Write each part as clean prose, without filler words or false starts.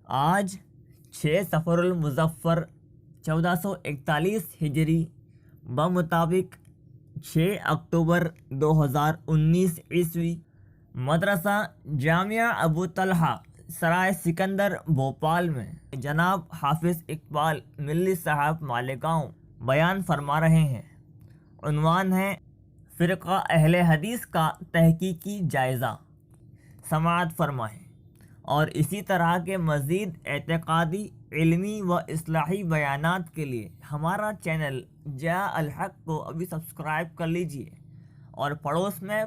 آج 6 صفر المظفر 1441 ہجری بمطابق 6 اکتوبر 2019 عیسوی مدرسہ جامعہ ابو طلحہ سرائے سکندر بھوپال میں جناب حافظ اقبال ملی صاحب مالیگاؤں بیان فرما رہے ہیں۔ عنوان ہے فرقہ اہل حدیث کا تحقیقی جائزہ۔ سماعت فرمائیں اور اسی طرح کے مزید اعتقادی، علمی و اصلاحی بیانات کے لیے ہمارا چینل جاء الحق کو ابھی سبسکرائب کر لیجئے اور پڑوس میں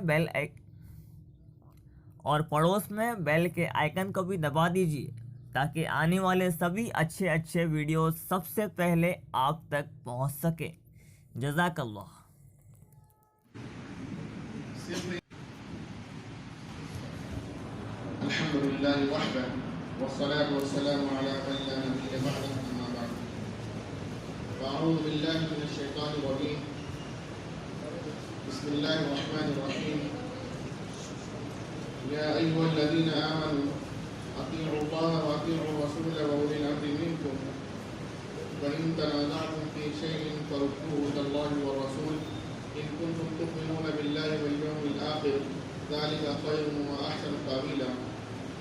بیل کے آئیکن کو بھی دبا دیجئے تاکہ آنے والے سبھی اچھے ویڈیوز سب سے پہلے آپ تک پہنچ سکے۔ جزاک اللہ۔ الحمد لله وحده والصلاة والسلام على من لا نبي بعده أما بعد فأعوذ بالله من الشيطان الرجيم بسم الله الرحمن الرحيم يا أيها الذين آمنوا أطيعوا الله وأطيعوا الرسول وأولي الأمر منكم فإن تنازعتم في شيء فردوه إلى الله والرسول إن كنتم تؤمنون بالله واليوم الآخر ذلك خير وأحسن تأويلا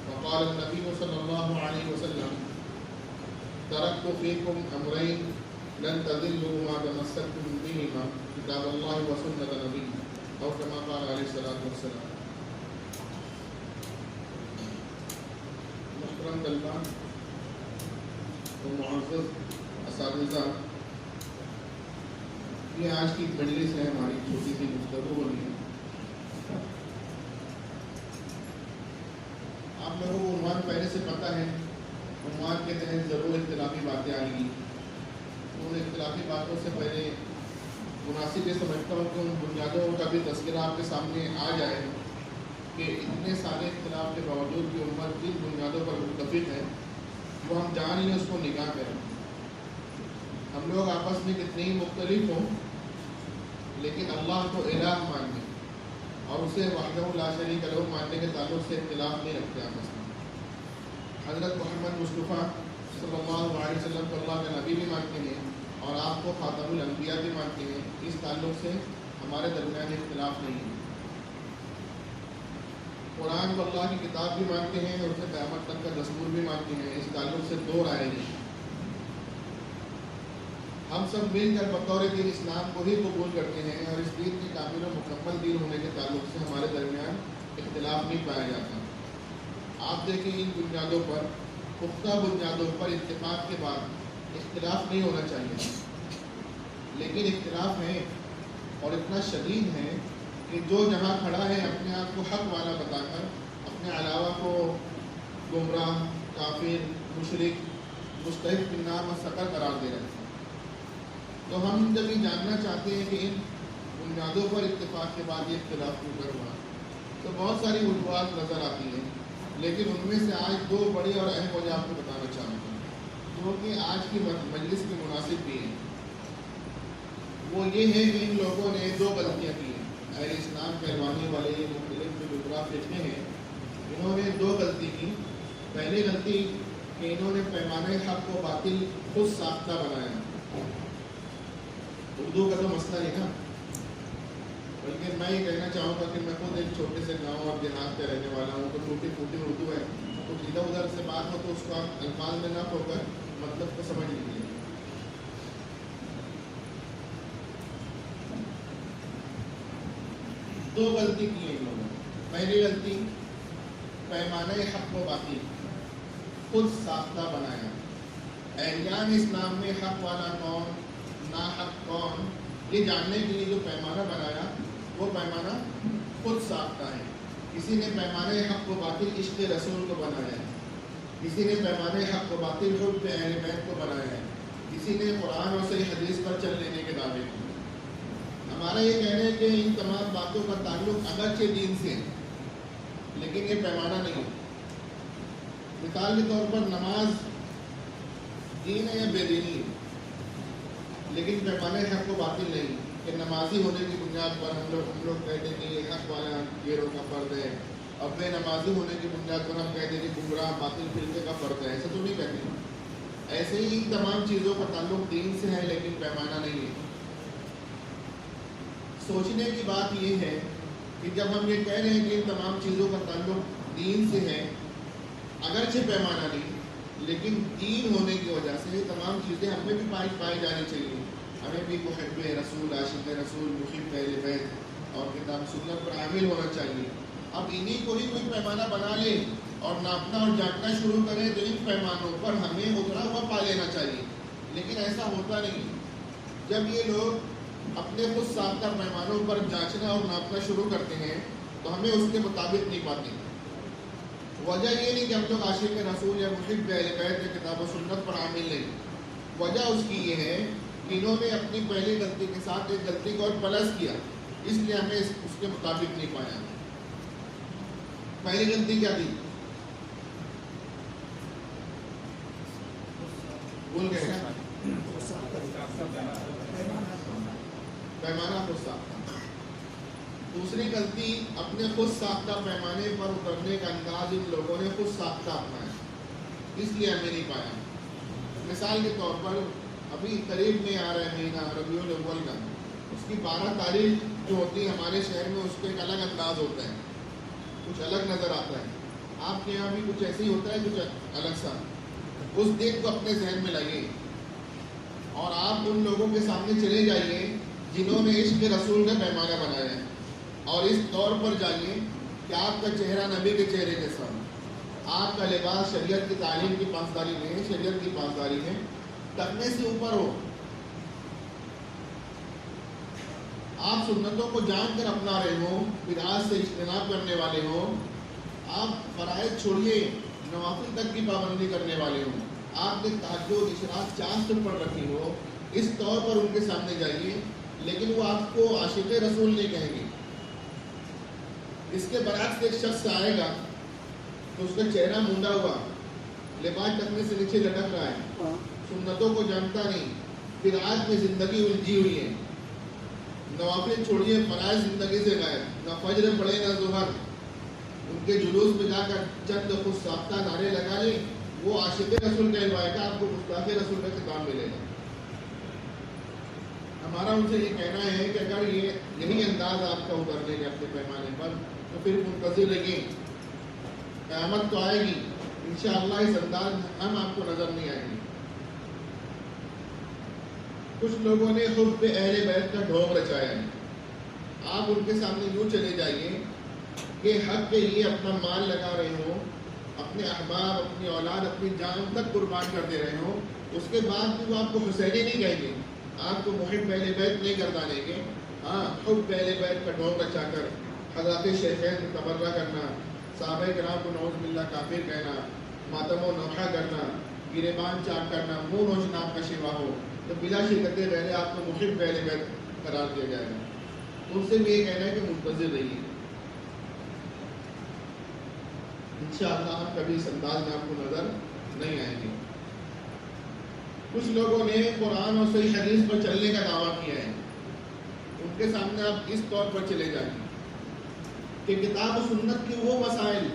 وقال النبي صلى الله عليه وسلم تركت فيكم أمرين لن تضلوا ما تمسكتم بهما كتاب الله وسنة نبيه أو كما قال عليه الصلاة والسلام۔ محترم طلباء و معزز اساتذہ، یہ آج کی مجلس ہے، ہماری چھوٹی سی گفتگو ہونی ہے۔ آپ لوگوں کو عنوان پہلے سے پتہ ہے، عنوان کے تحت ضرور اختلافی باتیں آئیں گی۔ ان اختلافی باتوں سے پہلے مناسب یہ سمجھتا ہوں کہ ان بنیادوں کا بھی تذکرہ آپ کے سامنے آ جائے کہ اتنے سارے اختلاف کے باوجود بھی امت جن بنیادوں پر متفق ہے وہ ہم جان لیں، اس کو نگاہ کریں۔ ہم لوگ آپس میں کتنے ہی مختلف ہوں لیکن اللہ کو الہ ماننے اور اسے وحدہ لا شریک لہ ماننے کے تعلق سے اختلاف نہیں رکھتے آپس میں۔ حضرت محمد مصطفیٰ صلی اللہ علیہ وسلم کو اللہ کے نبی بھی مانتے ہیں اور آپ کو خاتم الانبیاء بھی مانتے ہیں، اس تعلق سے ہمارے درمیان اختلاف نہیں ہے۔ قرآن کو اللہ کی کتاب بھی مانتے ہیں اور اسے قیامت تک کا دستور بھی مانتے ہیں، اس تعلق سے دو رائے نہیں۔ ہم سب مل کر بطور دین اسلام کو ہی قبول کرتے ہیں اور اس دین کے کامل و مکمل دین ہونے کے تعلق سے ہمارے درمیان اختلاف نہیں پایا جاتا۔ آپ دیکھیں ان بنیادوں پر، پختہ بنیادوں پر اتفاق کے بعد اختلاف نہیں ہونا چاہیے، لیکن اختلاف ہے اور اتنا شدید ہے کہ جو جہاں کھڑا ہے اپنے آپ کو حق والا بتا کر اپنے علاوہ کو گمراہ، کافر، مشرک، مستحق النار و سقر قرار دے رہے ہیں۔ تو ہم جب یہ جاننا چاہتے ہیں کہ ان بنیادوں پر اتفاق کے بعد یہ اختلاف کیوں کر ہوا، تو بہت ساری وجوہات نظر آتی ہیں، لیکن ان میں سے آج دو بڑی اور اہم وجہ آپ کو بتانا چاہوں گا جو کہ آج کی مجلس کے مناسب بھی ہیں۔ وہ یہ ہے کہ ان لوگوں نے دو غلطیاں کی ہیں، اہل اسلام کہلوانے والے یہ مختلف جو گمراہ فرقے ہیں، انہوں نے دو غلطی کی۔ پہلی غلطی کہ انہوں نے پیمانہ حق کو باطل خود ساختہ بنایا۔ اردو کا تو مسئلہ ہے نا، بلکہ میں یہ کہنا چاہوں گا کہ میں خود ایک چھوٹے سے گاؤں اور دیہات کا رہنے والا ہوں، تو ٹوٹی پھوٹی اردو ہے، تو ادھر ادھر سے بات ہو تو اس کو آپ الفاظ میں نہ کھو کر مطلب کو سمجھ لیجیے۔ دو غلطی کی ہیں ان لوگوں نے۔ پہلی غلطی پیمانہ حق کو باطل خود ساختہ بنایا۔ اہلیان اسلام نے حق والا کون، ناحق کون، یہ جاننے کے لیے جو پیمانہ بنایا وہ پیمانہ خود ساختہ ہے۔ کسی نے پیمانہ حق و باطل عشق رسول کو بنایا ہے، کسی نے پیمانہ حق و باطل حب اہل بیت کو بنایا ہے، کسی نے قرآن اور صحیح حدیث پر چل لینے کے دعوے کیے۔ ہمارا یہ کہنا ہے کہ ان تمام باتوں کا تعلق اگرچہ دین سے ہے لیکن یہ پیمانہ نہیں ہے۔ مثال کے طور پر نماز دین ہے یا بے دینی ہے، لیکن پیمانہ حق و باطل نہیں کہ نمازی ہونے کی بنیاد پر ہم لوگ کہتے ہیں کہ یہ حق والا گیروں کا فرد ہے، اور بے نمازی ہونے کی بنیاد پر ہم کہتے ہیں کہ گمراہ باطل فرقے کا فرد ہے۔ ایسا تو نہیں ایسے ہی ان تمام چیزوں کا تعلق دین سے ہے لیکن پیمانہ نہیں ہے۔ سوچنے کی بات یہ ہے کہ جب ہم یہ کہہ رہے ہیں کہ ان تمام چیزوں کا تعلق دین سے ہے، اگرچہ پیمانہ نہیں، لیکن دین ہونے کی وجہ سے یہ تمام چیزیں ہمیں بھی پائی جانی چاہیے۔ ہمیں بھی محب رسول، عاشق رسول، محب اہل بیت اور کتاب سنت پر عامل ہونا چاہیے۔ اب انہی کو ہی کوئی پیمانہ بنا لے اور ناپنا اور جاننا شروع کرے تو ان پیمانوں پر ہمیں اترا ہوا پا لینا چاہیے، لیکن ایسا ہوتا نہیں۔ جب یہ لوگ اپنے خود ساختہ پیمانوں پر جانچنا اور ناپنا شروع کرتے ہیں تو ہمیں اس کے مطابق نہیں پاتے۔ وجہ یہ نہیں کہ ہم لوگ عاشق رسول یا محب اہل بیت یا کتاب و سنت پر عامل نہیں، وجہ اس کی یہ ہے کہ انہوں نے اپنی پہلی غلطی کے ساتھ ایک غلطی کو اور پلس کیا، اس لیے ہمیں اس کے مطابق نہیں پایا۔ پہلی غلطی کیا تھی؟ بول گئے پیمانہ خود ساختہ۔ دوسری غلطی، اپنے خود ساختہ پیمانے پر اترنے کا انداز ان لوگوں نے خود ساختہ اپنایا، اس لیے ہمیں نہیں پایا۔ مثال کے طور پر ابھی قریب میں آ رہا ہے مہینہ ربیع الاول کا، اس کی 12 تاریخ جو ہوتی ہے ہمارے شہر میں، اس کا ایک الگ انداز ہوتا ہے، کچھ الگ نظر آتا ہے۔ آپ کے یہاں بھی کچھ ایسے ہی ہوتا ہے، کچھ الگ سا۔ اس دن کو اپنے ذہن میں لگے اور آپ ان لوگوں کے سامنے چلے جائیے جنہوں نے عشق رسول کا پیمانہ بنایا ہے، اور اس طور پر جائیے کہ آپ کا چہرہ نبی کے چہرے کے ساتھ، آپ کا لباس شریعت کی تعلیم کی پاسداری میں ہے، شریعت کی پاسداری میں ٹکنے سے اوپر ہو، آپ سنتوں کو جان کر اپنا رہے ہوں، بدعات سے اجتناب کرنے والے ہوں، آپ فرائض چھوڑیے نوافل تک کی پابندی کرنے والے ہوں، آپ نے تہجد اشراق چاند پڑھ رکھی ہو، اس طور پر ان کے سامنے جائیے، لیکن وہ آپ کو عاشق رسول نہیں کہیں گے۔ اس کے برعکس ایک شخص آئے گا تو اس کا چہرہ مونڈا ہوا، لباس ٹکنے سے نیچے لٹک رہا ہے، سنتوں کو جانتا نہیں، بدعات میں زندگی الجھی ہوئی ہے، نوافل چھوڑیے فرائض زندگی سے غائب، نہ فجر پڑھے نہ ظہر، ان کے جلوس میں جا کر چند خود ساختہ نعرے لگا لیں، وہ عاشق رسول کہلوائے گا، آپ کو گستاخ رسول کا خطاب ملے گا۔ ہمارا ان سے یہ کہنا ہے کہ اگر یہی انداز آپ کا اترنے کا اپنے پیمانے پر، تو پھر منتظر رہیے، قیامت تو آئے گی، انشاءاللہ اس انداز میں ہم آپ کو نظر نہیں آئیں گے۔ کچھ لوگوں نے حب اہل بیت کا ڈھونگ رچایا ہے، آپ ان کے سامنے یوں چلے جائیے کہ حق کے لیے اپنا مال لگا رہے ہوں، اپنے احباب، اپنی اولاد، اپنی جان تک قربان کر دے رہے ہوں، اس کے بعد بھی وہ آپ کو حسینی نہیں کہیں گے، آپ کو محب اہل بیت نہیں گردانیں گے۔ ہاں، حب اہل بیت کا ڈھونگ رچا کر حضرات شیخین کو تبرہ کرنا، صحابہ کرام کو نعوذ باللہ کافر کہنا، ماتم و نوحہ کرنا، گریبان چاک کرنا، منہ نوش نام کا شیوا ہو، تو بلا شرکت غیر آپ کو محب اہل بیت قرار دیا جائے گا۔ ان سے بھی یہ کہنا ہے کہ منتظر رہیے، انشاءاللہ ہم کبھی اس انداز میں آپ کو نظر نہیں آئیں گے۔ کچھ لوگوں نے قرآن اور صحیح حدیث پر چلنے کا دعویٰ کیا ہے، ان کے سامنے آپ اس طور پر چلے جائیں کہ کتاب و سنت کی وہ مسائل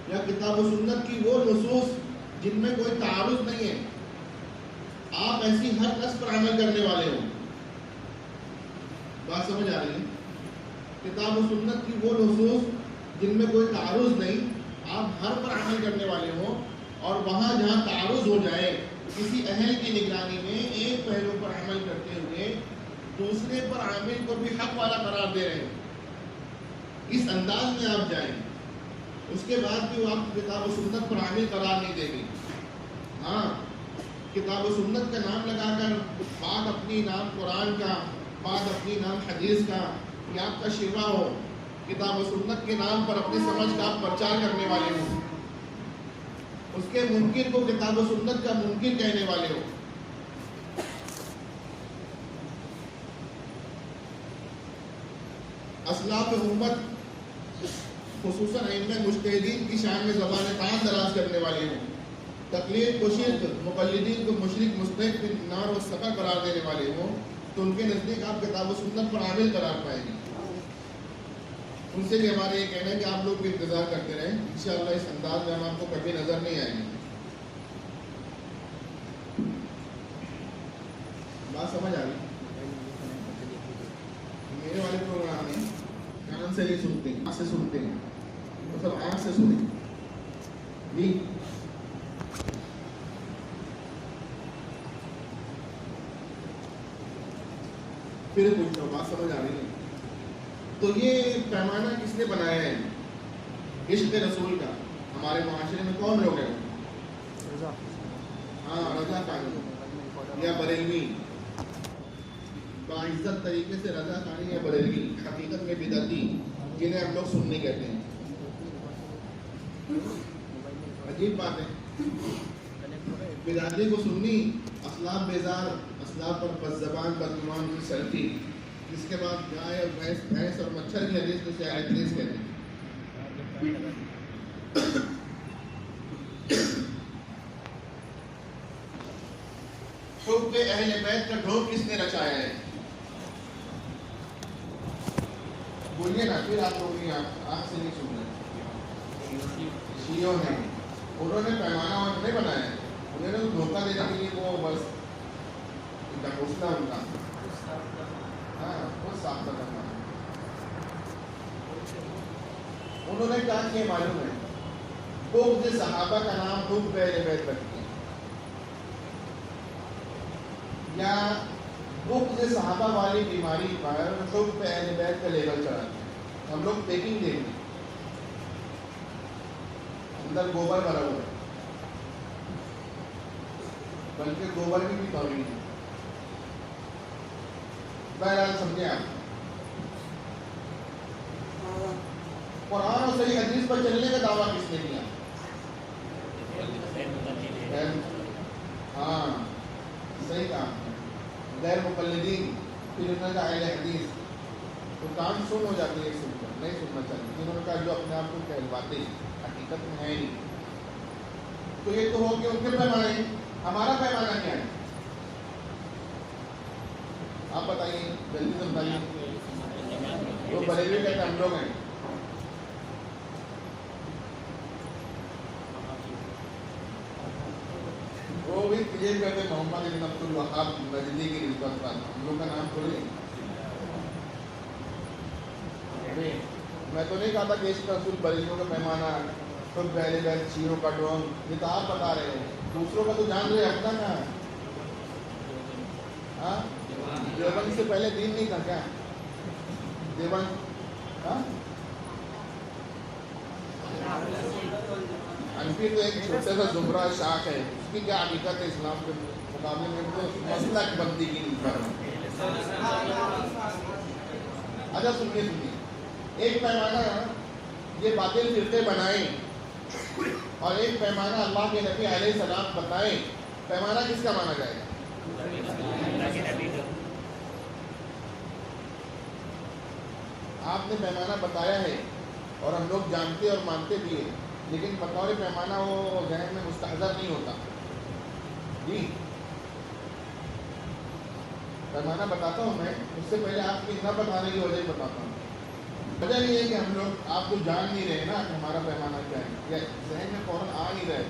یا کتاب و سنت کی وہ نصوص جن میں کوئی تعارض نہیں ہے، آپ ایسی ہر نص پر عمل کرنے والے ہوں۔ بات سمجھ آ رہی ہے؟ کتاب و سنت کی وہ نصوص جن میں کوئی تعارض نہیں، آپ ہر پر عمل کرنے والے ہوں، اور وہاں جہاں تعارض ہو جائے، کسی اہل کی نگرانی میں ایک پہلو پر عمل کرتے ہوئے دوسرے پر عامل کو بھی حق والا قرار دے رہے ہیں، اس انداز میں آپ جائیں، اس کے بعد بھی وہ آپ کو کتاب و سنت پر عامل قرار نہیں دے گی۔ ہاں، کتاب و سنت کا نام لگا کر بات اپنی نام قرآن کا، بات اپنی نام حدیث کا، یہ آپ کا شیوا ہو، کتاب و سنت کے نام پر اپنی سمجھ کا آپ پرچار کرنے والے ہو، اس کے منکر کو کتاب و سنت کا منکر کہنے والے ہو۔ اسلاف امت خصوصاً ائمہ مجتہدین کی شان میں زبان طعن دراز کرنے والے ہوں، تقلید کو شرک، مقلدین کو مشرک، مستحق نار و سقر قرار دینے والے ہوں، تو ان کے نزدیک آپ کتاب و سنت پر عامل قرار پائیں گے۔ ان سے بھی ہمارا یہ کہنا ہے کہ آپ لوگ بھی انتظار کرتے رہیں، انشاءاللہ اس انداز میں ہم آپ کو کبھی نظر نہیں آئیں گے۔ بات سمجھ آ رہی؟ میرے والے پروگرام میں کان سے نہیں سنتے ہیں، آنکھ سے سنتے ہیں، تو سب آنکھ سے سنیں جی۔ پھر پوچھتا ہوں، بات سمجھ آ رہی ہے؟ تو یہ پیمانہ کس نے بنایا ہے عشق رسول کا؟ ہمارے معاشرے میں کون لوگ ہیں؟ ہاں، رضا خانی یا بریلوی، باعزت طریقے سے رضا خانی یا بریلوی، حقیقت میں بدعتی، جنہیں ہم لوگ سنی کہتے ہیں۔ عجیب بات ہے، بدعتی کو سنی، اسلاف بیزار، اسلاف پر بد زبان بدگمان کی سلفی، جس کے بعد گائے اور بھینس اور مچھر کی حدیث کو شیعہ حدیث کہتے ہیں۔ حب اہل بیت کا ڈھونگ کس نے رچایا ہے؟ بولیے نا، پھر آپ لوگ آنکھ سے نہیں سن رہے۔ شیعوں نے، انہوں نے پیمانہ وہاں نہیں بنایا ہے، انہوں نے دھوکہ دینے کے لیے وہ بس ان کا حوصلہ، ان کا ہاں وہ ساختہ کرنا۔ انہوں نے کیا کیا معلوم ہے؟ بغض صحابہ کا نام حب اہل بیت رکھتے ہیں، یا بغض صحابہ والی بیماری پر حب اہل بیت کا لیبل چڑھاتے ہیں۔ ہم لوگ پیکنگ دیں گے، اندر گوبر بھرا ہوا ہے، بلکہ گوبر کی بھی توہین ہے۔ بہرحال سمجھے آپ، قرآن اور صحیح حدیث پر چلنے کا دعویٰ کس نے کیا؟ ہاں صحیح کہا، غیر مقلدین، پھر انہوں نے کہا اہل حدیث، تو کان سن ہو جاتی ہے سن کر، نہیں سننا چاہیے۔ انہوں نے کہا جو اپنے آپ کو کہلواتے حقیقت میں ہے نہیں۔ تو یہ تو ہو کہ ان کے پیمانے، ہمارا پیمانہ کیا ہے؟ آپ بتائیے، جلدی سے بتائیے۔ وہ بریلوی کہتے ہم لوگ ہیں، وہ بھی کلیئر کرتے محمد بن عبد الوہاب نجدی کی نسبت پر، ہم لوگ کا نام تھوڑی۔ میں تو نہیں کہا تھا کہ عشق رسول بریلیوں کا پیمانہ، خود اہل بیت شیعوں کا ڈھونگ، یہ تو آپ بتا رہے ہیں، دوسروں کا تو جان رہے، اپنا کہاں ہے؟ ہاں، دیوبند سے پہلے دین نہیں تھا کیا؟ دیوبند ہاں، حنفی تو ایک چھوٹا سا زمرہ شاخ ہے، اس کی کیا حقیقت ہے اسلام کے مقابلے میں؟ تو مسلک بندی کی نہیں۔ اچھا سنیے، ایک پیمانہ یہ باطل فرقے بنائیں اور ایک پیمانہ اللہ کے نبی علیہ السلام بتائیں، پیمانہ کس کا مانا جائے گا؟ آپ نے پیمانہ بتایا ہے اور ہم لوگ جانتے اور مانتے بھی ہیں، لیکن بطور پیمانہ وہ ذہن میں مستحضر نہیں ہوتا جی۔ پیمانہ بتاتا ہوں میں، اس سے پہلے آپ کی نہ بتانے کی وجہ بتاتا ہوں۔ وجہ یہ ہے کہ ہم لوگ آپ کو جان نہیں رہے نا کہ ہمارا پیمانہ کیا ہے، یا ذہن میں فوراً آ نہیں رہے۔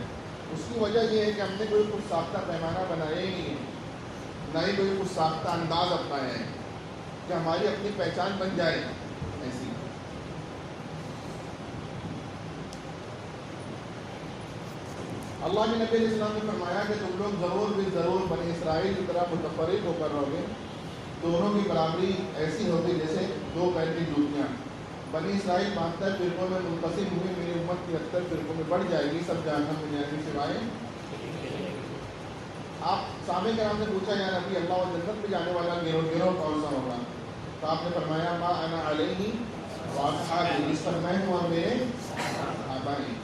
اس کی وجہ یہ ہے کہ ہم نے کوئی کچھ ساختہ پیمانہ بنایا ہی نہیں ہے، نہ ہی کوئی کچھ ساختہ انداز اپنایا ہے کہ ہماری اپنی پہچان بن جائے ایسی۔ اللہ کے نبی علیہ السلام نے فرمایا کہ تم لوگ ضرور بھی ضرور بنی اسرائیل کی طرح متفرق ہو کر رہو گے، دونوں کی برابری ایسی ہوگی جیسے دو پیر کی جوتیاں۔ بنی اسرائیل 72 فرقوں میں منقسم ہوئی، میری امت 73 فرقوں میں بڑھ جائے گی، سب جہنم میں جائیں گے سوائے۔ آپ صحابہ کرام نے پوچھا یا نبی اللہ، و جنت میں جانے والا گروہ کون سا ہوگا؟ تو آپ نے فرمایا ما انا علیہ واصحابی، اس پر میں ہوں اور میرے صحابہ ہیں۔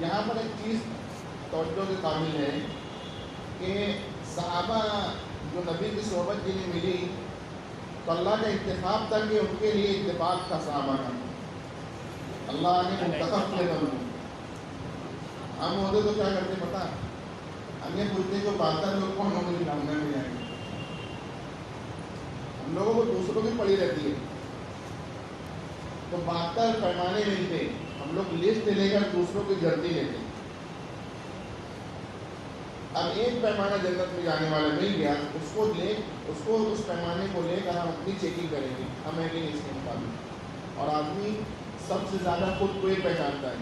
یہاں پر ایک چیز توجہ کے قابل ہے کہ صحابہ جو نبی کی صحبت کے لیے ملی، تو اللہ کا انتخاب تھا کہ ان کے لیے اتفاق تھا صحابہ کا، اللہ نے منتخب کیا تھا۔ ہم ہوتے تو کیا کرتے پتا؟ ہم یہ پوچھتے کہ 72 لوگ کون ہوں گے جاننے میں جائیں گے؟ ہم لوگوں کو دوسروں کی پڑی رہتی ہے، تو 72 پیمانے ملتے، ہم لوگ لسٹ لے کر دوسروں کی جرتی لیتے۔ اب ایک پیمانہ جنت میں جانے والا مل گیا، اس کو اس پیمانے کو لے کر ہم اپنی چیکنگ کریں گے، ہم ہیں کہ نہیں اس کے مطابق۔ اور آدمی سب سے زیادہ خود کو یہ پہچانتا ہے،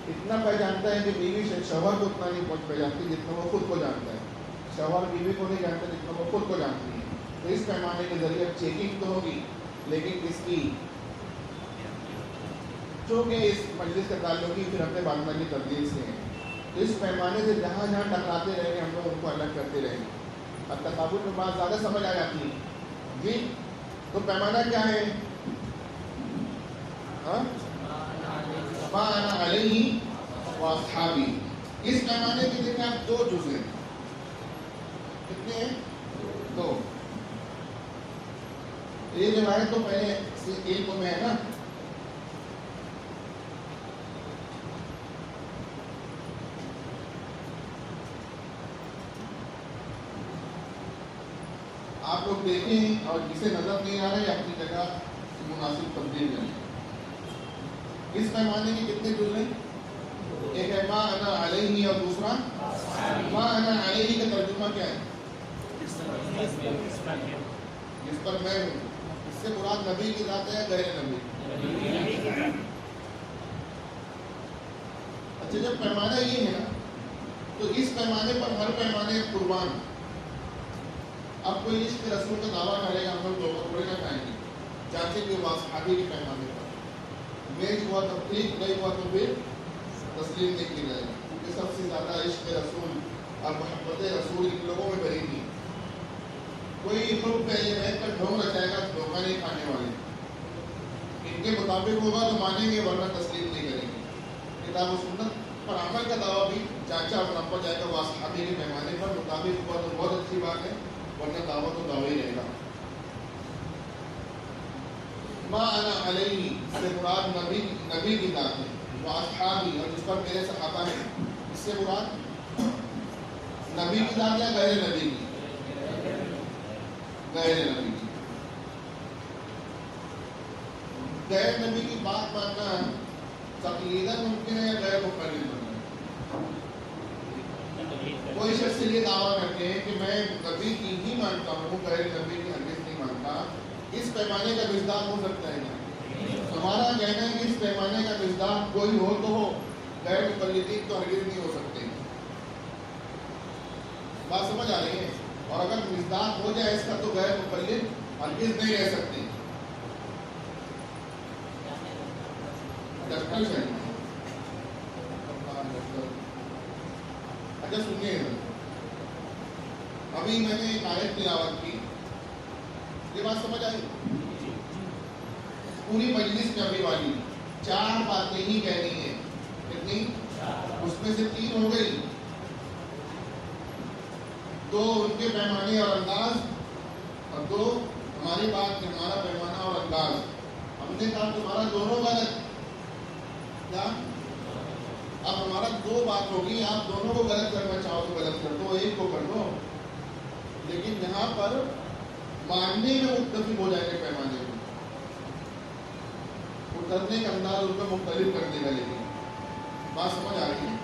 اتنا پہچانتا ہے کہ بیوی شوہر کو اتنا نہیں پہچانتی جتنا وہ خود کو جانتا ہے، شوہر بیوی کو نہیں جانتا جتنا وہ خود کو جانتی ہے۔ تو اس پیمانے کے ذریعے چیکنگ تو ہوگی، لیکن کس کی؟ چونکہ اس مجلس کا تعلق ہی پھر اپنے باندھنا کی تبدیل سے ہے، تو اس پیمانے سے جہاں جہاں ٹکراتے رہیں گے ہم لوگ ان کو الگ کرتے رہیں گے۔ اب تقابل میں بات زیادہ سمجھ آ جاتی ہے جی۔ تو پیمانہ کیا ہے؟ ما انا علیہ واصحابی۔ اس پیمانے کے دیکھیں آپ دو جز ہیں، کتنے ہیں؟ دو۔ یہ روایت تو پہلے ایک کو میں ہے نا، آپ لوگ دیکھیں اور جسے نظر نہیں آ رہا ہے اپنی جگہ مناسب تبدیل کریں۔ اس پیمانے کے کتنے جز ہیں؟ ایک ہے ما انا علیہ اور دوسرا ما انا علیہ کا ترجمہ کیا ہے؟ جس پر میں ہوں۔ اس سے مراد نبی کی ذات ہے یا غیر نبی؟ اچھا، جب پیمانہ یہ ہے نا تو اس پیمانے پر ہر پیمانے قربان۔ اب کوئی عشق رسول کا دعویٰ کرے گا، ہم لوگ دھوکہ تھوڑے نہ کھائیں گے، جانچیں گے واصحابی کے پیمانے پر میچ ہوا تو ٹھیک، نہیں ہوا تو پھر تسلیم نہیں کی جائے گی، کیونکہ سب سے زیادہ عشق رسول اور محبت رسول ان لوگوں میں بھری تھی۔ کوئی خود پہلے بیٹھ کر ڈھونگ رچائے گا، دھوکہ نہیں کھانے والے، ان کے مطابق ہوگا تو مانیں گے ورنہ تسلیم نہیں کریں گے۔ کتاب و سنت پر عمل کا دعویٰ بھی چاچا اور نپا جائے گا واصحابی کے پیمانے پر، مطابق ہوا تو بہت اچھی بات ہے، ورنہ دعویٰ تو دعویٰ ہی رہے گا۔ ما انا علیہ سے مراد نبی کی ذات ہے، واصحابی اور جس پر میرے صحابہ ہیں، اس سے مراد نبی کی ذات یا غیر نبی کی؟ غیر نبی کی۔ غیر نبی کی بات ماننا تقلیداً ممکن ہے یا غیر مقلد ممکن ہے؟ کوئی شخص یہ دعویٰ کرتے ہیں کہ میں نبی کی ہی مانتا ہوں، غیر نبی کی ہرگز نہیں مانتا، اس پیمانے کا مزداق ہو سکتا ہے کیا؟ ہمارا کہنا ہے کہ اس پیمانے کا مزداق کوئی ہو تو ہو، غیر مقلدین تو ہرگز نہیں ہو سکتے۔ بات سمجھ آ رہی ہے؟ اور اگر مزداق ہو جائے اس کا تو غیر مقلد ہرگز نہیں رہ سکتے۔ اچھا سنیے، ابھی میں نے ایک آیت تلاوت کی، یہ بات سمجھ آئی؟ پوری مجلس میں ابھی والی 4 باتیں ہی کہنی ہیں، کتنی؟ اس میں سے 3 ہو گئی، 2 ان کے پیمانے اور انداز، اور 2 ہماری بات کہ ہمارا پیمانہ اور انداز۔ ہم نے کہا تمہارا دونوں غلط، کیا؟ اب ہمارا 2 بات ہوگی، آپ دونوں کو غلط کرنا چاہو تو غلط کر دو، ایک کو کر دو، لیکن یہاں پر ماننے میں مختلف ہو جائیں گے، پیمانے میں اترنے کا انداز ان کو مختلف کر دے گا۔ لیکن بات سمجھ آ رہی ہے؟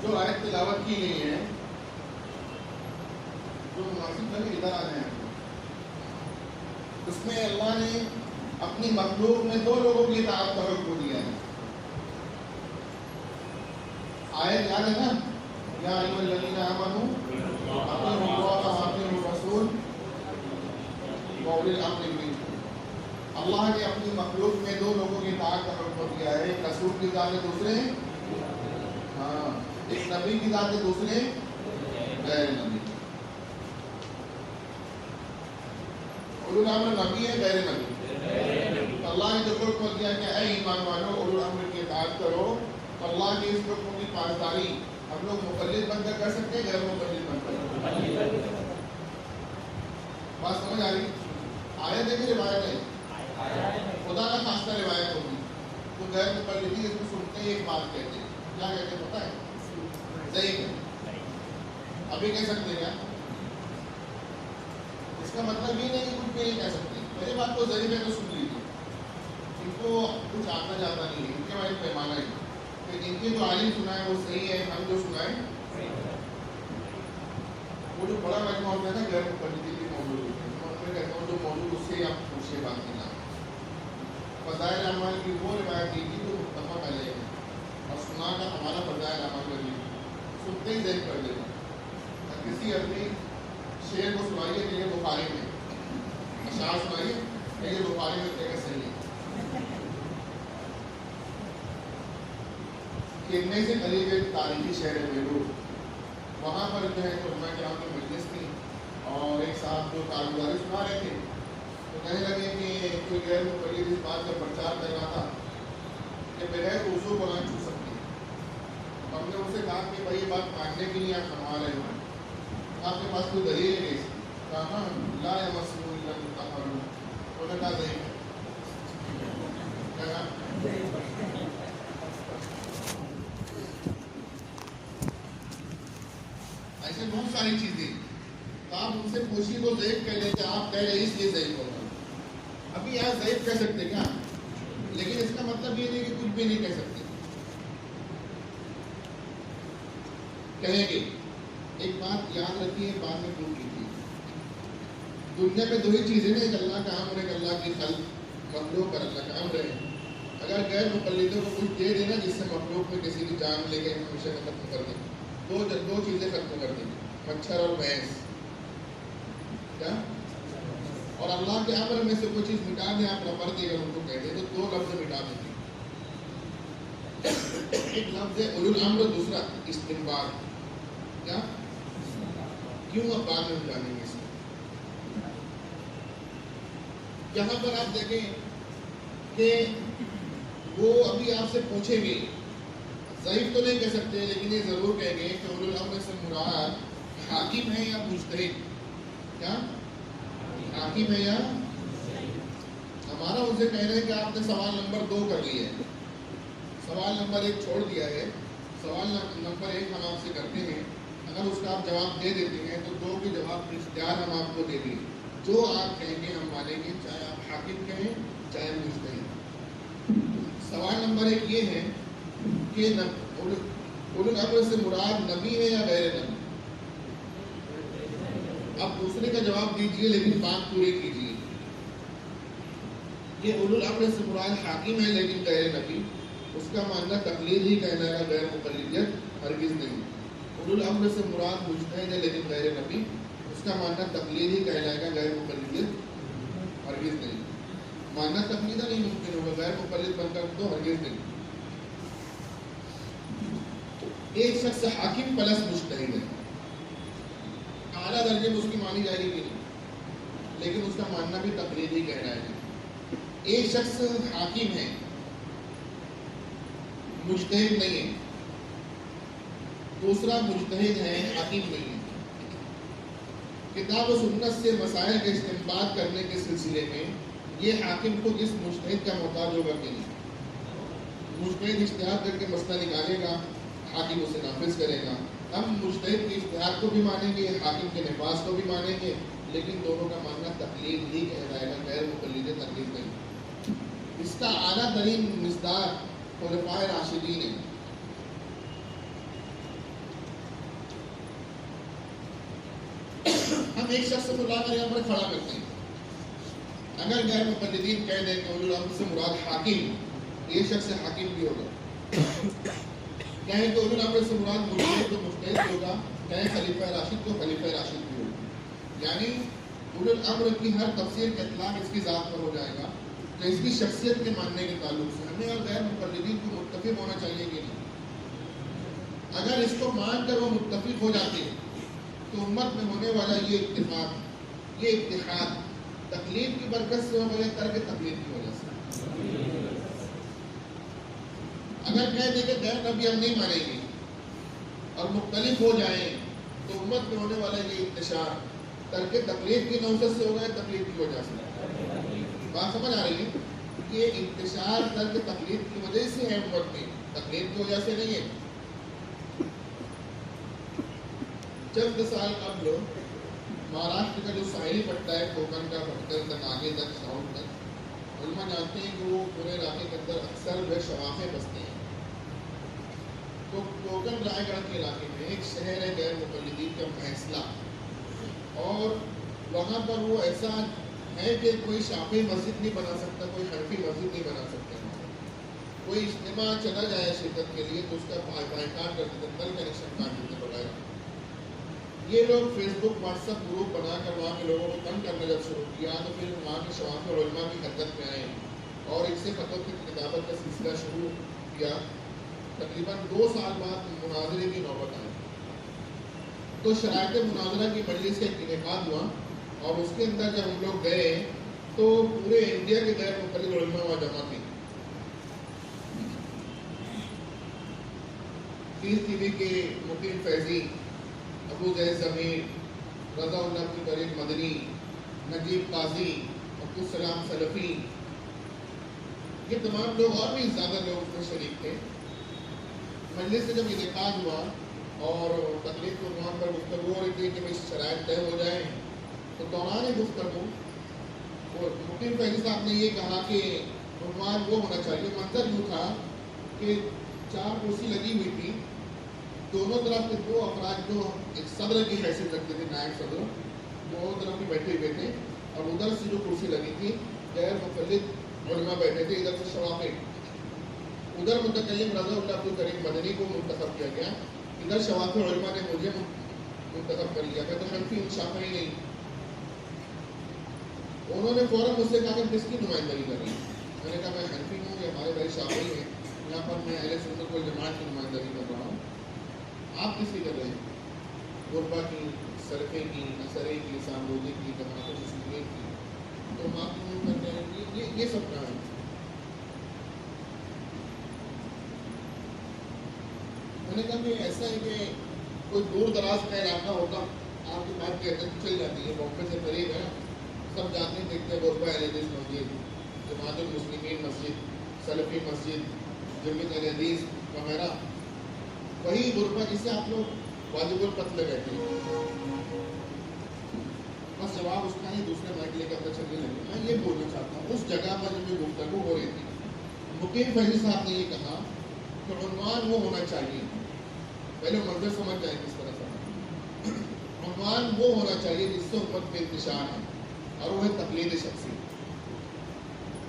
جو آیت تلاوت کی گئی ہے، جو مناسب ہے ادھر آ جائیں، اس میں اللہ نے اپنی مخلوق میں 2 لوگوں کی اطاعت کا حکم دیا ہے۔ آیت یاد ہے نا؟ یا ایھا الذین آمنوا اطیعوا اللہ واطیعوا الرسول واولی الامر منکم۔ اللہ نے اپنی مخلوق میں 2 لوگوں کی اطاعت کا حکم دیا ہے، ایک رسول کی ذات ہے، دوسرے ایک نبی کی ذات ہے، دوسرے غیر نبی۔ اولو الامر نبی ہے، غیر نبی؟ اللہ نے جو حکم دیا کہ اے ایمان والو اولو الامر کی اطاعت کرو، تو اللہ کے اس حکم کی پاسداری ہم لوگ مقلد بن کر کر سکتے ہیں، غیر مقلد بن کر؟ بات سمجھ آ رہی؟ آیت ہے کہ روایت ہے؟ خدا کا خاصہ روایت ہوگی. تو غیر مقلدین اس کو سنتے ہی ایک بات کہتے ہیں. کیا کہتے ہیں پتہ ہے؟ ضعیف ہے. ابھی کہہ سکتے ہیں کیا؟ اس کا مطلب یہ نہیں کہ کچھ بھی نہیں کہہ سکتے. پہلی بات تو ضعیف ہے تو سن لیجیے. ان کو کچھ آتا جاتا نہیں ہے. ان کے بارے پیمانہ ہے کہ ان کے جو عالم سنائے وہ صحیح ہے, ہم جو سنائیں وہ جو بڑا مجموعہ ہوتا ہے نا غیر مقلدین کے موضوع ہوتے ہیں, میں کہتا ہوں جو موضوع اس سے آپ پوچھے بات کی نام فضائل اعمال کی وہ روایت کی جو متفق علیہ ہے اور سنا کا ہمارا فضائل اعمال کا بھی سنتے ہی ذہن کر دیتا. کسی اپنی شعر کو سنائیے کہ یہ بخاری میں, اشعار سنائیے کہ یہ بخاری میں کہہ صحیح ہے. کیننے سے قریب ایک تاریخی شہر ہے بیروت, وہاں پر جو ہے علماء کرام کی مجلس تھی اور ایک صاحب جو کارگزاری سنا رہے تھے تو کہنے لگے کہ کوئی غیر مقلد اس بات کا پرچار کر رہا تھا کہ بغیر وضو کو نہ چھو سکتے. ہم نے ان سے کہا کہ بھائی یہ بات ماننے کے لیے آپ فرما رہے ہیں, آپ کے پاس کوئی دلیل ہے اس کی؟ کہا لا یمسہ الا المطہرون. انہوں نے کہا ضعیف ہے. کہا ایسے بہت ساری چیزیں تو آپ ان سے پوچھیے تو ضعیف کہہ لیں کہ آپ کہہ رہے اس لیے ضعیف ہوگا. ابھی یہاں ضعیف کہہ سکتے کیا, لیکن اس کا مطلب یہ نہیں کہ کچھ بھی نہیں کہہ سکتے. کہیں گے ایک بات یاد رکھیے, بعد میں پوچھ کیجیے. دنیا میں دو ہی چیزیں نا, ایک اللہ کا عمر, ایک اللہ کی خلق, مخلوق اور اللہ کا عمر ہے. اگر غیر مقلدوں کو کچھ دے دینا جس سے مخلوق میں کسی کی جان لے کے ہمیشہ ختم کر دیں, دو چیزیں ختم کر دیں, مچھر اور بھینس. کیا؟ اور اللہ کے امر میں سے کوئی چیز مٹا دیں, آپ ربر دے اگر ان کو کہہ دیں تو دو لفظ مٹا دیں گے. ایک لفظ ہے اولو الامر, دوسرا استنباط. کیا؟ کیوں اب بعد میں جانیں گے اس میں. یہاں پر آپ دیکھیں کہ وہ ابھی آپ سے پوچھیں گے, ضعیف تو نہیں کہہ سکتے لیکن یہ ضرور کہیں گے کہ اولو الامر سے مراد حاکم ہے یا مجتہد. کیا حاکم ہے یا؟ ہمارا ان سے کہنا ہے کہ آپ نے سوال نمبر 2 کر لیا ہے, سوال نمبر 1 چھوڑ دیا ہے. سوال نمبر 1 ہم آپ سے کرتے ہیں, اگر اس کا آپ جواب دے دیتے ہیں تو 2 کے جواب کی اختیار ہم آپ کو دے دیں. جو آپ کہیں گے ہم مانیں گے, چاہے آپ حاکم کہیں چاہے مجتہد. سوال نمبر 1 یہ ہے کہ اولو الامر سے مراد نبی ہے یا غیر نبی. اب دوسرے کا جواب دیجئے لیکن بات پوری کیجیے. یہ اولو الامر سے مراد حاکم ہے لیکن غیر نبی, اس کا ماننا تقلید ہی کہنا ہے, غیر مقلدیت ہرگز نہیں. اولو الامر سے مراد مجتہد ہے لیکن غیر نبی, اس کا ماننا تقلید ہی کہلائے گا, غیر مقلدیت ہرگز نہیں. ماننا تقلیدہ نہیں ممکن ہوگا, غیر مقلد بن کر تو ہرگز نہیں. ایک شخص حاکم پلس مجتہد ہے, اعلیٰ درجے میں اس کی مانی جائے گی نہیں, لیکن اس کا ماننا بھی تقلید ہی کہلائے گا. ایک شخص حاکم ہے, مجتہد نہیں ہے, دوسرا مجتہد ہے, حاکم نہیں ہے. کتاب و سنت سے مسائل کے استنباط کرنے کے سلسلے میں یہ حاکم خود اس مجتہد کا محتاج ہوگا کہ نہیں. مجتہد اجتہاد کر کے مسئلہ نکالے گا, حاکم اسے نافذ کرے گا. ہم مجتہد کے اجتہاد کو بھی مانیں گے, حاکم کے نفاذ کو بھی مانیں گے, لیکن دونوں کا ماننا تقلید ہی کہلائے گا, غیر مقلد تقلید نہیں. اس کا اعلیٰ ترین مصداق خلفائے راشدین ہے. ہم ایک شخص کو لا کر یہاں پر کھڑا کرتے ہیں. اگر غیر مقلدین کہہ دیں کہ اولو الامر سے مراد حاکم, یہ شخص حاکم بھی ہوگا. کہیں کہ اولو الامر سے مراد مجتہد تو مجتہد بھی ہوگا, کہیں خلیفہ راشد تو خلیفہ راشد بھی ہوگا. یعنی اولو الامر کی ہر تفسیر کا اطلاق اس کی ذات پر ہو جائے گا, تو اس کی شخصیت کے ماننے کے تعلق سے ہمیں اور غیر مقلدین کو متفق ہونا چاہیے کہ نہیں. اگر اس کو مان کر وہ متفق ہو جاتے ہیں تو امت میں ہونے والا یہ اتفاق, یہ اتحاد تقلید کی برکت سے ہوگا یا ترک تقلید کی وجہ سے. اگر کہہ دیں کہ غیر نبی ہم نہیں مانیں گے اور مختلف ہو جائیں تو امت میں ہونے والا یہ انتشار ترک تقلید کی نوسط سے ہوگا یا تقلید کی وجہ سے. بات سمجھ آ رہی ہے؟ یہ انتشار ترک تقلید کی وجہ سے ہے امت میں، تقلید کی وجہ سے نہیں ہے۔ چند سال قبل مہاراشٹر کا جو ساحلی پٹا ہے کوکن کا بھٹکر تک آگے تک ساؤتھ تک، علماء جانتے ہیں کہ وہ پورے علاقے کے اندر اکثر جو شوافے بستے ہیں۔ تو کوکن رائے گڑھ کے علاقے میں ایک شہر ہے غیر مقلدین کا فیصلہ، اور وہاں پر وہ ایسا ہے کہ کوئی شافعی مسجد نہیں بنا سکتا، کوئی حنفی مسجد نہیں بنا سکتا۔ کوئی اجتماع چلا جائے شرکت کے لیے تو اس کا بائیکاٹ کر دیتے، نل کنیکشن کاٹ دیتے بغیر۔ یہ لوگ فیس بک واٹس ایپ گروپ بنا کر وہاں کے لوگوں کو تنگ کرنا جب شروع کیا تو پھر وہاں کے شوافی علماء کی حرکت میں آئے اور اس سے فتویٰ کی کتابت کا سلسلہ شروع کیا۔ تقریباً 2 سال بعد مناظرے کی نوبت آئی، تو شرائط مناظرہ کی مجلس کا انعقاد ہوا، اور اس کے اندر جب ہم لوگ گئے تو پورے انڈیا کے غیر مقلد علماء وہاں جمع تھے۔ پیس ٹی وی کے مقیم فیضی، ابو زید ضمیر، رضا اللہ عبدالکریم مدنی، نجیب قاضی، عبدالسلام سلفی، یہ تمام لوگ اور بھی زیادہ لوگ اس میں شریک تھے۔ مجلس سے جب انعقاد ہوا اور تقریب کے عنوان پر گفتگو ہو رہی تھی کہ شرائط طے ہو جائیں، تو دوران گفتگو مقیم فیضی صاحب نے یہ کہا کہ عنوان وہ ہونا چاہیے۔ منظر یوں تھا کہ 4 کرسی لگی ہوئی تھی، دونوں طرف کے 2 افراد جو ایک صدر کی حیثیت رکھتے تھے، نائب صدر، دونوں طرف بھی بیٹھے ہوئے تھے، اور ادھر سے جو کرسی لگی تھی غیر مقلد علماء بیٹھے تھے، ادھر سے شوافی، ادھر متکلم رضا اللہ عبدالکریم مدنی کو منتخب کیا گیا، ادھر شوافی علماء نے مجھے منتخب کر لیا۔ میں تو حنفی شافعی نہیں۔ انہوں نے فوراً مجھ سے کہا کہ کس کی نمائندگی کر رہی ہے؟ میں نے کہا میں حنفی ہوں، یہ ہمارے بھائی شافعی ہیں، یہاں پر میں اہل سنت والجماعت کی نمائندگی کر رہا ہوں۔ آپ کس کی کر رہے ہیں؟ غربا کی، سرفے کی، اثرے کی، سامروزی کی، جماعت مسلمین کی۔ تو آپ کیوں کرتے ہیں؟ یہ سب کہاں ہے؟ میں نے کہا کہ ایسا ہے کہ کوئی دور دراز کا علاقہ ہوتا، آپ کی بات کہتے ہیں چل جاتی ہے، بامبے سے قریب ہے، سب جاتے ہیں، دیکھتے ہیں غربا اہل حدیث مسجد، جماعت المسلمین مسجد، سلفی مسجد، جمعیت اہل حدیث وغیرہ، وہی غربا جسے آپ لوگ واجب القتل کہتے ہیں۔ بس جواب اس کا نہیں، دوسرے مائک لے کے اندر چلنے لگے۔ میں یہ بولنا چاہتا ہوں، اس جگہ پر جب یہ گفتگو ہو رہی تھی، مقیم فیضی صاحب نے یہ کہا کہ عنوان وہ ہونا چاہیے، پہلے منظر سمجھ جائیں کس طرح سے، عنوان وہ ہونا چاہیے جس سے امت میں انتشار ہے، اور وہ ہے تقلید شخصی۔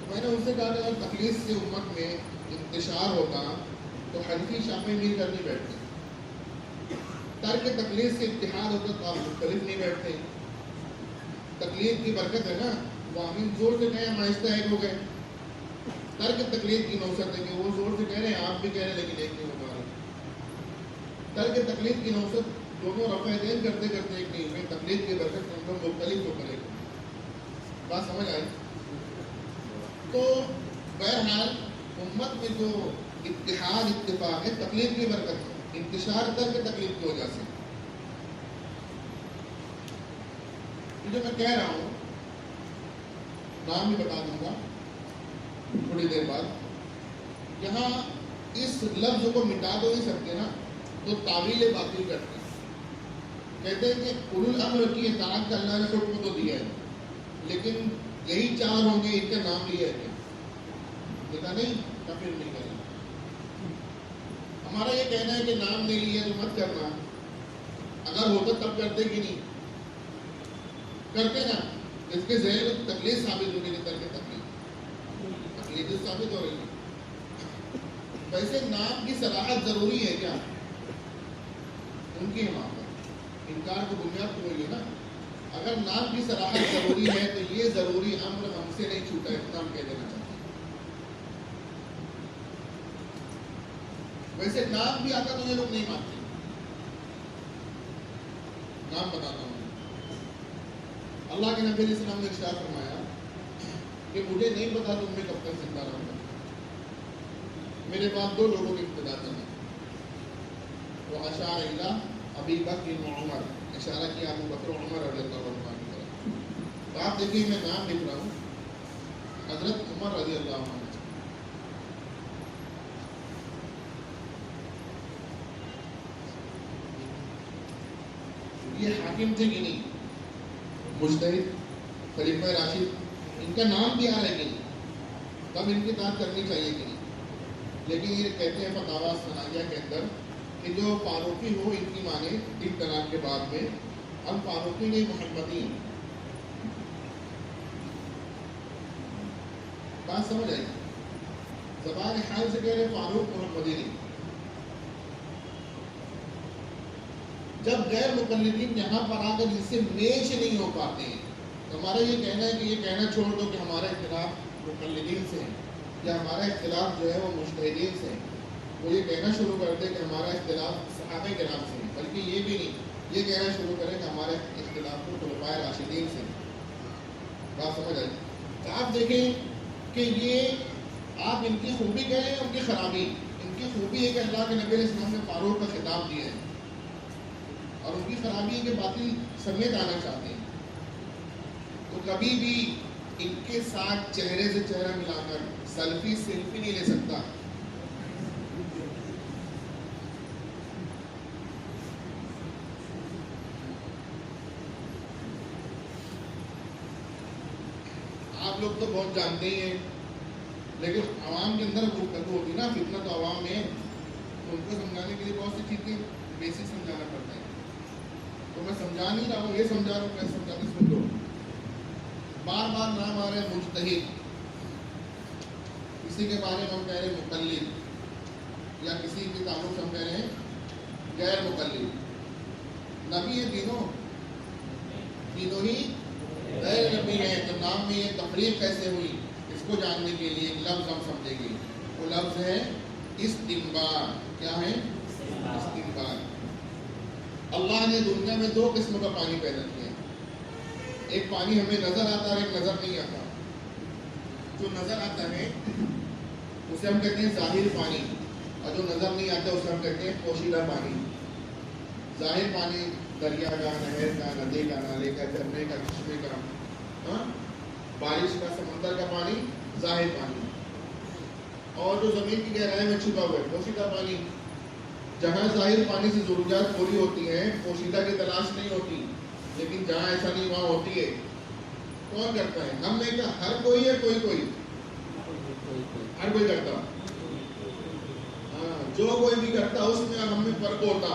میں نے ان سے کہا کہ اگر تقلید سے امت میں انتشار ہوتا تو حنفی شافعی مل کر نہیں بیٹھتے، ترک تقلید سے اتحاد ہوتا تو آپ مختلف نہیں بیٹھتے۔ تقلید کی برکت ہے نا، وہ آمین زور سے کہیں ہم آہستہ ایک ہو گئے۔ ترک تقلید کی نوسط ہے کہ وہ زور سے کہہ رہے ہیں، آپ بھی کہہ رہے ہیں، لیکن ایک نہیں ہو پا رہے۔ ترک تقلید کی نوسط دونوں رفع دین کرتے کرتے ایک نہیں ہوئے، تقلید کی برکت سے ہم لوگ مختلف ہو کرے گا۔ بات سمجھ آئی؟ تو بہرحال امت میں جو اتحاد اتفاق ہے تقلید کی برکت ہے، انتشار ترک تقلید کی وجہ سے۔ جو میں کہہ رہا ہوں، نام بھی بتا دوں گا تھوڑی دیر بعد، یہاں اس لفظ کو مٹا تو نہیں سکتے نا، تو تعویل باطل کرتے ہیں، کہتے ہیں کہ اولو الامر کی اطاعت کا اللہ نے حکم تو دیا ہے، لیکن یہی 4 ہوں گے، ان کا نام لیا ہے کیا؟ دیکھا نہیں، کافر نہیں کرنا۔ ہمارا یہ کہنا ہے کہ نام نہیں لیا تو مت کرنا، اگر ہوتا تب کرتے کہ نہیں کرتے نا، اس کے ذہن میں تقلید ثابت ہونے کی طرف تقلید ثابت ہو رہی ہے۔ ویسے نام کی صلاحت ضروری ہے کیا؟ ان کی وہاں پر انکار کو بنیاد تو وہی ہے نا، اگر نام کی صلاحت ضروری ہے تو یہ ضروری امر ہم سے نہیں چھوٹا ہے، اتنا ہم کہہ دینا چاہتے ہیں۔ ویسے نام بھی آتا تو یہ لوگ نہیں مانتے۔ نام بتاتا ہوں، اللہ کے نبی علیہ السلام نے ارشاد فرمایا کہ مجھے نہیں پتا تم میں کب تک زندہ رہوں گا، میرے بعد 2 لوگوں کی ابتدا کرنا، وہ اشار الی ابی بکر و عمر، اشارہ کیا ابو بکر و عمر رضی اللہ عنہ کی طرف۔ تو آپ دیکھیے میں نام لکھ رہا ہوں، حضرت عمر رضی اللہ عنہ. یہ حاکم تھے کہ نہیں، مجتہد، خلیفہ راشد، ان کا نام بھی آ رہا ہے کہ نہیں، تب ان کی اطاعت کرنی چاہیے کہ نہیں. لیکن یہ کہتے ہیں فتاوی ثنائیہ کے اندر کہ جو فاروقی ہو ان کی مانے 3 طلاق کے بعد میں، ہم فاروقی نہیں محمدی ہیں. بات سمجھ آئی؟ زبان حال سے کہہ رہے فاروق محمدی نہیں. جب غیر مقلدین یہاں پر آ کر جس سے میچ نہیں ہو پاتے ہیں، تو ہمارا یہ کہنا ہے کہ یہ کہنا چھوڑ دو کہ ہمارا اختلاف مقلدین سے ہے یا ہمارا اختلاف جو ہے وہ مجتہدین سے ہے. وہ یہ کہنا شروع کر دے کہ ہمارا اختلاف صحابہ کرام سے ہے، بلکہ یہ بھی نہیں، یہ کہنا شروع کرے کہ ہمارا اختلاف تو خلفائے راشدین سے ہے. بات سمجھ آئی؟ تو آپ دیکھیں کہ یہ آپ ان کی خوبی کہیں ان کی خرابی. ان کی خوبی ہے کہ اللہ کے نبی علیہ السلام نے فاروق کا خطاب دیا ہے، اور ان کی خرابی ہے کہ باطل سمیت آنا چاہتے ہیں. تو کبھی بھی ان کے ساتھ چہرے سے چہرہ ملا کر سیلفی نہیں لے سکتا. آپ لوگ تو بہت جانتے ہی ہیں، لیکن عوام کے اندر گفتگو ہوتی نا، فتنہ تو عوام میں، ان کو سمجھانے کے لیے بہت سی چیزیں بیسک سمجھانا پڑتا ہے. تو میں سمجھا نہیں رہا ہوں، یہ سمجھا رہا ہوں، میں سمجھاتے سن لو. بار بار نام آ رہے ہیں مجتہد، کسی کے بارے میں ہم کہہ رہے ہیں مقلد، یا کسی کے تعلق سے ہم کہہ رہے ہیں غیر مقلد. نبی ہے تینوں ہی غیر نبی ہیں. تو نام میں یہ تفریق کیسے ہوئی، اس کو جاننے کے لیے ایک لفظ ہم سمجھیں گے. وہ لفظ ہے استنبار. کیا ہے؟ استنبار. اللہ نے دنیا میں 2 قسم کا پانی پیدا کیا ہے. ایک پانی ہمیں نظر آتا ہے اور ایک نظر نہیں آتا. جو نظر آتا ہے اسے ہم کہتے ہیں ظاہر پانی، اور جو نظر نہیں آتا اسے ہم کہتے ہیں پوشیدہ پانی. ظاہر پانی دریا کا، نہر کا، ندی کا، نالے کا، جھرنے کا، چشمے کا، بارش کا، سمندر کا پانی ظاہر پانی. اور جو زمین کی گہرائی میں چھپا ہوا ہے پوشیدہ پانی. جہاں ظاہر پانی سے ضروریات پوری ہوتی ہیں، پوشیدہ کی تلاش نہیں ہوتی. لیکن جہاں ایسا نہیں وہاں ہوتی ہے. کون کرتا ہے؟ ہم نے کہا ہر کوئی ہے، کوئی ہر کوئی کرتا. جو کوئی بھی کرتا اس میں ہم میں فرق ہوتا.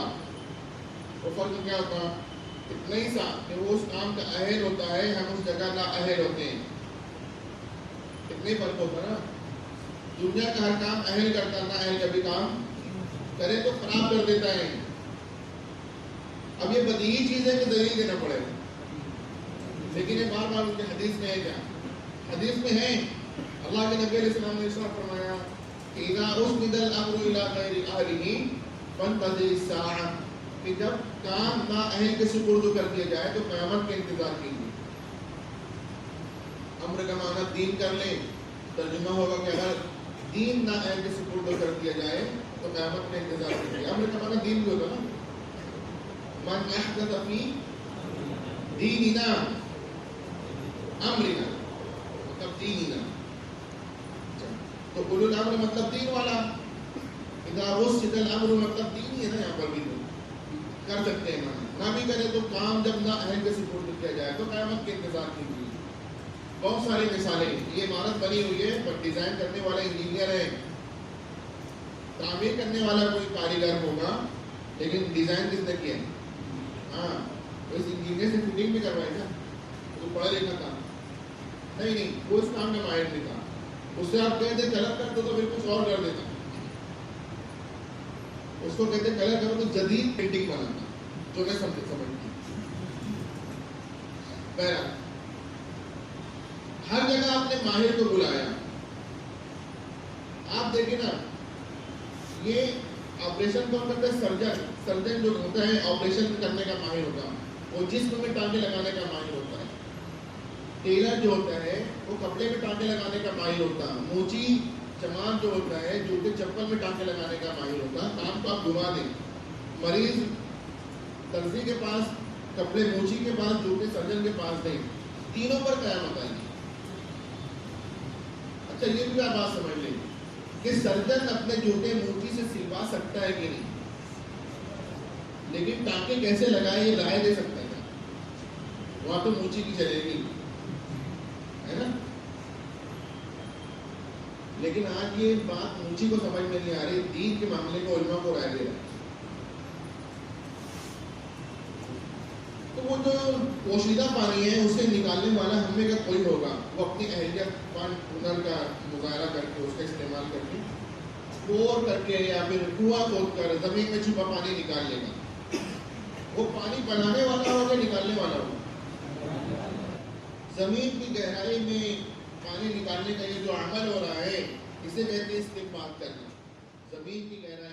وہ فرق کیا ہوتا؟ اتنا ہی سا کہ وہ اس کام کا اہل ہوتا ہے، ہم اس جگہ نا اہل ہوتے ہیں. اتنا ہی فرق ہوتا نا. دنیا کا ہر کام اہل کرتا، نا اہل کبھی کام کرے تو خراب کر دیتا ہے. اب یہ بدیہی چیز ہے کہ دلیل دینا پڑے گا، لیکن یہ بار بار ان کے حدیث میں ہے. کیا حدیث میں ہے؟ اللہ کے نبی علیہ السلام نے ارشاد فرمایا کہ اذا اسند الامر الى غیر اہلہ فانتظر الساعہ، کہ جب کام نا اہل کے سپرد کر دیا جائے تو قیامت کا انتظار کیجیے. امر کا معنی دین کر لیں، ترجمہ ہوگا کہ اگر دین نا اہل کے سپرد کر دیا جائے تو قیامت کا انتظار کیجیے. امر کا معنی دین بھی ہوگا نا. من احدث فی دیننا امرنا، مطلب دیننا. تو اولو الامر مطلب دین والا. اذا وسد الامر مطلب دین ہی ہے نا. یہاں پر بھی کر سکتے ہیں نہ بھی کرے تو کام جب نہ اہل کے سپرد کیا جائے تو قیامت کے انتظار کیجیے. بہت ساری مثالیں. یہ عمارت بنی ہوئی ہے پر ڈیزائن کرنے والا انجینئر ہے، تعمیر کرنے والا کوئی کاریگر ہوگا، لیکن ڈیزائن کس نے کیا ہے؟ اس انجینئر سے فٹنگ بھی کروائی تھا. وہ پڑھا لکھا تھا نہیں، وہ اس کام میں ماہر نہیں تھا. اس سے آپ کہتے غلط کرتے تو پھر کچھ اور کر دیتا. اس کو کہتے کلر کرو تو جدید پینٹنگ بنانا، جو میں سمجھتی. بہرحال ہر جگہ آپ نے ماہر کو بلایا. آپ دیکھیں نا، یہ آپریشن کون کرتا ہے؟ سرجن جو ہوتا ہے آپریشن کرنے کا ماہر ہوتا ہے، وہ جسم میں ٹانکے لگانے کا ماہر ہوتا ہے. ٹیلر جو ہوتا ہے وہ کپڑے میں ٹانکے لگانے کا ماہر ہوتا ہے. موچی چمان جو ہوتا ہے جوتے چپل میں ٹانکے لگانے کا ماہر ہوتا ہے. کام کو آپ گھما دیں. مریض درزی کے پاس کپڑے، موچی کے پاس جوتے، سرجن کے پاس دیں. تینوں پر قیامت آئے گی. اچھا یہ بھی آپ بات سمجھ لیں کہ سرجن اپنے جوتے موچی سے سلوا سکتا ہے کہ نہیں، لیکن ٹانکے کیسے لگائے یہ رائے دے سکتا ہے، وہاں تو موچی کی چلے گی، ہے نا؟ لیکن آج یہ بات موچی کو سمجھ میں نہیں آ رہی، دین کے معاملے کو علماء کو رائے دے رہا ہے۔ تو وہ جو پوشیدہ پانی ہے اسے نکالنے والا ہم میں کا کوئی ہوگا، وہ اپنی اہلیت ہنر کا مظاہرہ کر کے اس کا استعمال کر کے بور کر کے یا پھر کنواں کھود کر زمین میں چھپا پانی نکال لے گا۔ وہ پانی بنانے والا ہوگا نکالنے والا ہوگا؟ زمین کی گہرائی میں پانی نکالنے کا یہ جو عمل ہو رہا ہے اسے کہتے ہیں استنباط کرنا۔ زمین کی گہرائی